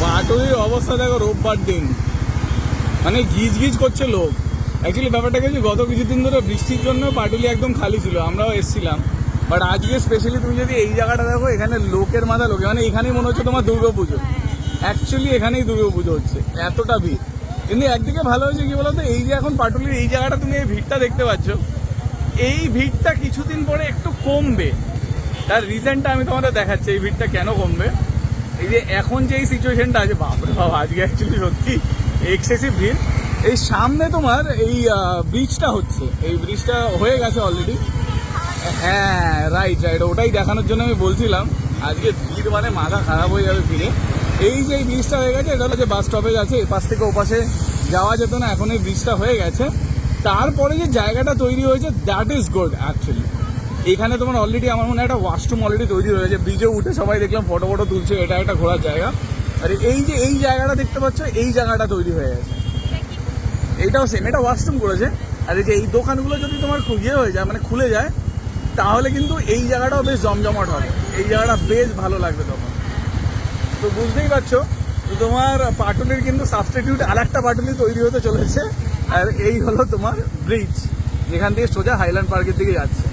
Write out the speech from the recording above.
পাটুলির অবস্থা দেখো রোববার দিন, মানে গিজ গিজ করছে লোক। অ্যাকচুয়ালি ব্যাপারটা কি, গত কিছুদিন ধরে বৃষ্টির জন্য পাটুলি একদম খালি ছিল, আমরাও এসেছিলাম। বাট আজকে স্পেশালি তুমি যদি এই জায়গাটা দেখো, এখানে লোকের মাথা লোকে, মানে এখানেই মনে হচ্ছে তোমার দুর্গাপুজো। অ্যাকচুয়ালি এখানেই দুর্গাপুজো হচ্ছে, এতটা ভিড়। কিন্তু একদিকে ভালো হয়েছে কি বলতো, এই যে এখন পাটুলির এই জায়গাটা তুমি এই ভিড়টা দেখতে পাচ্ছ, এই ভিড়টা কিছুদিন পরে একটু কমবে। তার রিজনটা আমি তোমাদের দেখাচ্ছি, এই ভিড়টা কেন কমবে। এই যে এখন যে এই সিচুয়েশনটা আছে, বাপরে বাবা, আজকে অ্যাকচুয়ালি সত্যি এক্সেসিভ ভিড়। এই সামনে তোমার এই ব্রিজটা হচ্ছে, এই ব্রিজটা হয়ে গেছে অলরেডি। হ্যাঁ রাইট রাইট, ওটাই দেখানোর জন্য আমি বলছিলাম। আজকে ভিড় মানে মাথা খারাপ হয়ে যাবে ভিড়ে। এই যে এই ব্রিজটা হয়ে গেছে, এটা হলো যে বাস স্টপেজ আছে, এপাশ থেকে ওপাশে যাওয়া যেত না, এখন এই ব্রিজটা হয়ে গেছে। তারপরে যে জায়গাটা তৈরি হয়েছে, দ্যাট ইজ গুড অ্যাকচুয়ালি। এখানে তোমার অলরেডি আমার মনে হয় একটা ওয়াশরুম অলরেডি তৈরি হয়েছে, ব্রিজে উঠে সবাই দেখলাম ফটো ফটো তুলছে, এটা একটা ঘোরার জায়গা। আর এই যে এই জায়গাটা দেখতে পাচ্ছ, এই জায়গাটা তৈরি হয়ে গেছে, এইটাও সেম, এটা ওয়াশরুম করেছে। আর এই যে এই দোকানগুলো যদি তোমার ইয়ে হয়ে যায়, মানে খুলে যায়, তাহলে কিন্তু এই জায়গাটাও বেশ জমজমাট হবে, এই জায়গাটা বেশ ভালো লাগবে তখন। তো বুঝতেই পারছো, তো তোমার পাটুলির কিন্তু সাবস্টিটিউট আর একটা পাটুলি তৈরি হতে চলেছে। আর এই হলো তোমার ব্রিজ, যেখান থেকে সোজা হাইল্যান্ড পার্কের দিকে যাচ্ছে।